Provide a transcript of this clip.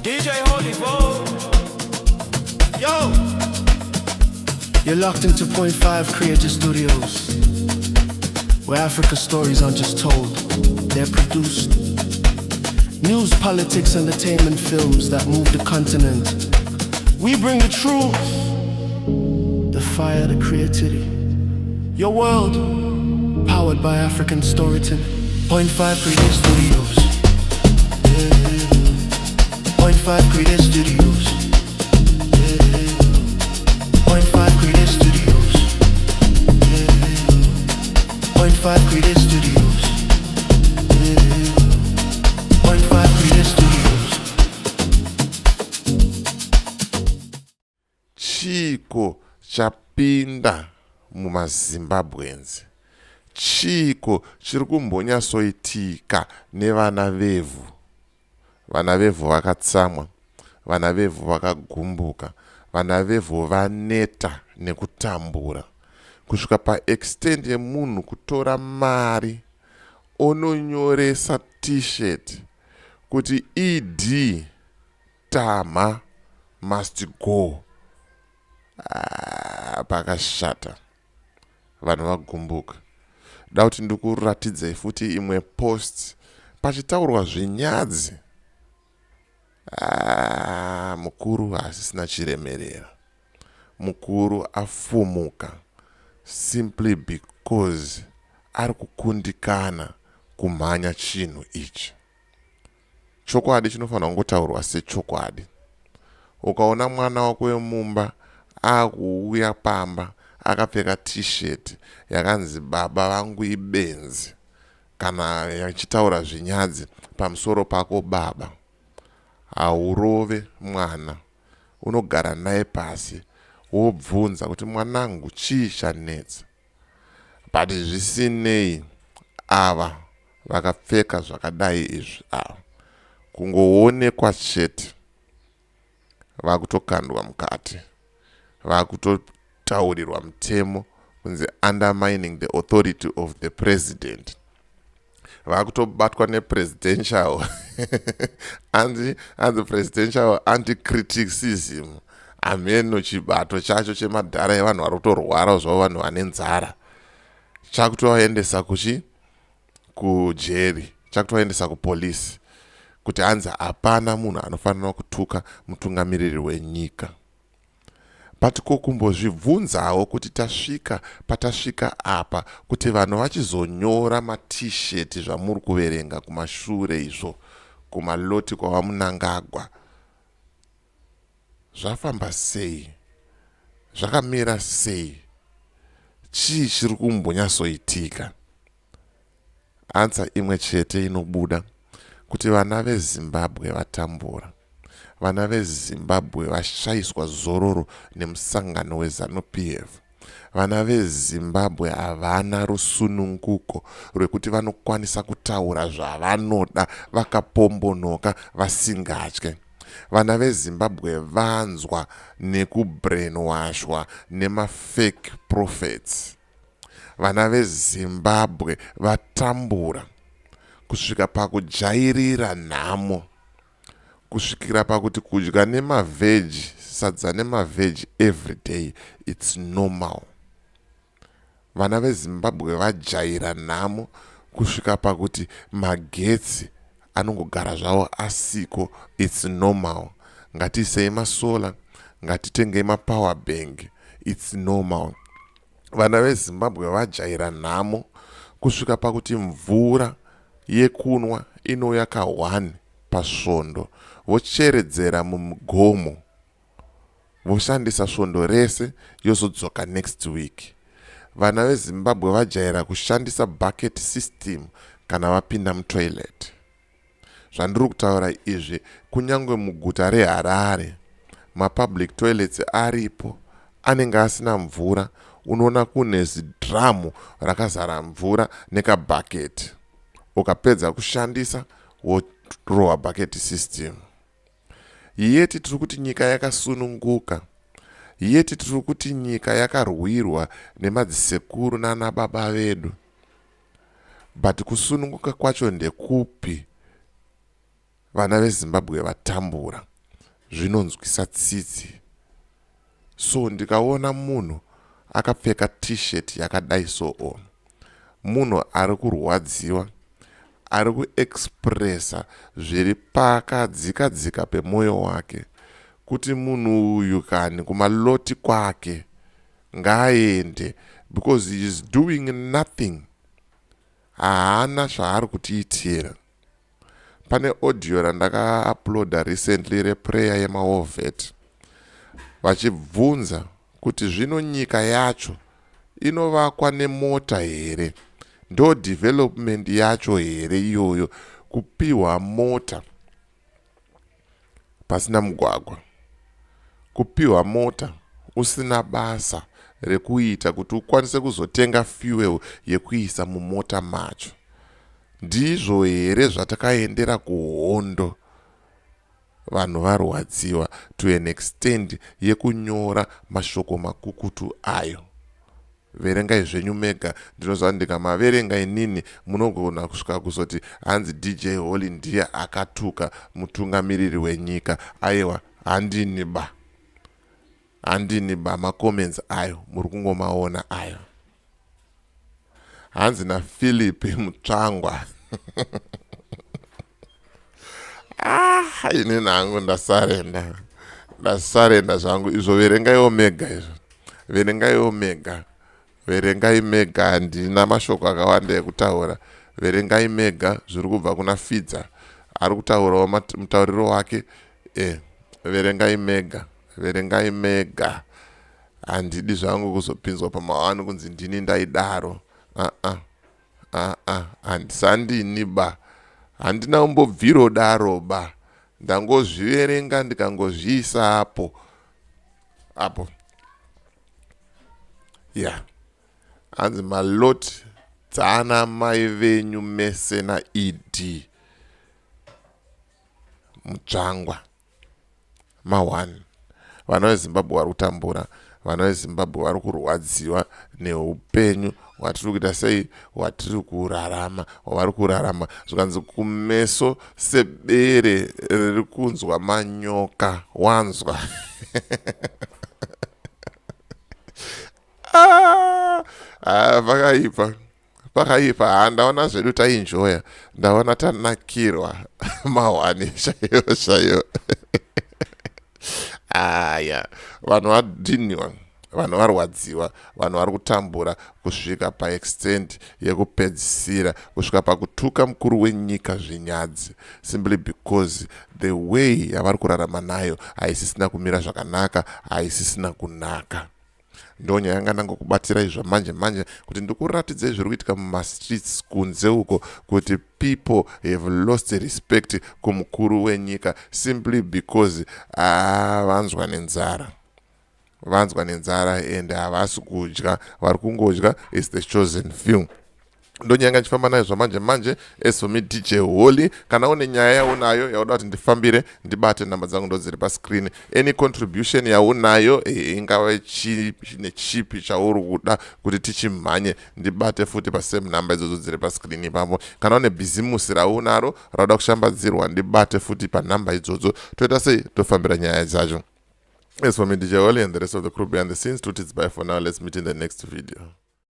DJ Holy Vogue. Yo! You're locked into Point 5 Creative Studios, where Africa's stories aren't just told, they're produced. News, politics, entertainment, films that move the continent. We bring the truth, the fire, the creativity. Your world, powered by African storytelling. Point 5 Creative Studios. Point 5 Creative Studios. Point 5 Creative Studios. Point 5 Creative Studios. Point 5 Creative Studios. Chiko chapinda mumaZimbabwenzi. Chiko chiri kumbonyasoitika nevana vevhu. Vana vevhu vakatsamwa, vana vevhu vakagumbuka, vana vevhu vaneta nekutambura. Kusvika paextend yemunhu kutora mari ononyoresa t-shirt kuti ED Tama must go. Pakashata. Vanhu vagumbuka. Dauti ndikuratidzei futi imwe post pachitaurwa Zvinyadzi. Mukuru hasisina chiremerera. Mukuru afumuka simply because ari kukundikana kumhanya chinhu ichi. Chokwadi chinofanira kungotaurwa sechokwadi. Ukaona mwana wako wemumba akuuya pamba akapfeka t-shirt yakanzi baba vangu ibenzi, kana yachitaura Zvinyadzi pamusoro pako baba, haurove mwana, unogara naye pasi wobvunza kuti mwanangu chii chanetsa. But zvisinei, ava vakapfeka zvakadai izvi kungoonekwa chete vakutokandwa mukati, vakutotaurirwa mutemo kunzi undermining the authority of the president. Vakutobatwa nepresidential anti presidential anti-criticism. Ameno chibato chacho chemadhara evanhu vari kutorwara zvavo, vanhu vane nzara. Chakutovaendesa kujeri, chakutovaendesa kupolisi, kuti hanzi hapana munhu anofanira kutuka mutungamiriri wenyika. But kokumbozvibvunzawo kuti patasvika apa kuti vanhu vachizonyora ma-t-shirt zvamuri kuverenga kumashure izvo, kumaloti kwava Mnangagwa, zvafamba sei? Zvakamira sei? Chii chiri kumbonyasoitika? Ansa imwe chete inobuda kuti vana veZimbabwe vatambura. Vana veZimbabwe vashayiswa zororo nemusangano weZANU-PF. Vana veZimbabwe havana rusununguko rwekuti vanokwanisa kutaura zvavanoda vakapombonoka vasingatye. Vana veZimbabwe vanzwa nekubrainwashwa nema-fake prophets. Vana veZimbabwe vatambura kusvika pakujairira nhamo, kusvikira pakuti kudya nemaveji, sadza nemaveji every day, it's normal. Vana veZimbabwe vajaira nhamo kusvika pakuti magetsi anongogara zvavo asiko, it's normal. Ngatiisei masola, ngatitengei mapower bank, it's normal. Vana veZimbabwe vajaira nhamo kusvika pakuti mvura yekunwa inouya ka1 pasvondo, vocheredzera mumugomo, voshandisa svondo rese yozodzoka next week. Vana veZimbabwe vajaira kushandisa bucket system kana vapinda mutoilet. Zvandiri kutaura izvi, kunyangwe muguta reHarare mapublic toilets aripo, anenge asina mvura, unoona kune zidhamu rakazara mvura nekabhaketi. Ukapedza kushandisa worowa bucket system. Yeti tiri kuti nyika yakasununguka. Yeti tiri kuti nyika yakarwirwa nemadzisekuru nana baba vedu. But kusununguka kwacho ndekupi? Vana veZimbabwe vatambura. zvinonzwisa tsitsi. So ndikaona munhu akapfeka t-shirt yakadai so, munhu ari kurwadziwa, ari kuexpressa zviri pakadzika pemwoyo wake, kuti munhu uyu kani kumaloti kwake ngaaende, because he is doing nothing. Haana zvaari kutiitira. Pane audio randaka-uploada recently reprayer yemaWOVET, vachibvunza kuti zvino nyika yacho inovakwa nemota here? Ndo development yacho here iyoyo, kupiwa mota pasina mugwagwa, kupiwa mota usina basa rekuita kuti ukwanise kuzotenga fuel yekuisa mumota macho? Ndizvo here zvatakaendera kuhondo, vanhu varwadziwa to an extent yekunyora mashoko makukutu ayo? Verengai zvenyu mega. Ndinoziva ndikamaverenga inini munogona kusvika kuzoti hanzi DJ Holly ndiye akatuka mutungamiriri wenyika. Aiwa, handini ba macomments ayo muri kungomaona ayo. Hanzi naPhilip Mutsvangwa. Ini nangu ndasarenda zvangu izvo. Verengaiwo mega izvo, verengaiwo mega, verengai mega. Handina mashoko akawanda ekutaura. Verengai mega. Zviri kubva kuna Fidza, ari kutaurawo mutauriro wake. Verengai mega, verengai mega. Handidi zvangu kuzopinzwa pamawani kunzi ndini ndaidaro. Handisandini ba, handina umbobviro daro ba. Ndangozviverenga ndikangozviisa apo. Hanzi maloti dzana mai venyu mese naED Mutsvangwa ma1. Vana veZimbabwe vari kutambura, vana veZimbabwe vari kurwadziwa neupenyu hwatiri kuita sei, hwatiri kurarama, hwavari kurarama. Zvikanzi kumeso sebere riri kunzwa manyoka, wanzwa. Pakaipa. Ndaona zvedu tainjoya, ndaona tanakirwa mawani chaiyo. Vanhu vadhiniwa, vanhu varwadziwa, vanhu vari kutambura kusvika paextent yekupedzisira, kusvika pakutuka mukuru wenyika Zvinyadzi, simply because the way yavari kurarama nayo haisisina kumira zvakanaka, haisisina kunaka. Ndonyaya yanga ndangokubatira izvo manje kuti ndikuratidzei zviri kuitika mumastreets kunze uko, kuti people have lost respect kumukuru wenyika simply because vanzwa nenzara and havasi kudya, vari kungodya is the chosen few. Ndonyanga nchifamba nayo zvamanje. As for me DJ Holly, kana une nyaya yaunayo yauda kuti ndifambire, ndibate namba dzangu ndo dziri pascreen. Any contribution yaunayo ingava chipi chauri kuda kuti tichimhanye, ndibate futi pasame namba idzodzo dziri pascreen ipapo. Kana une bhizimusi raunaro rauda kushambadzirwa, ndibate futi panamba idzodzo, toita sei tofambira nyaya dzacho. As for me DJ Holly and the rest of the crew behind the scenes, it's bye for now. Let's meet in the next video.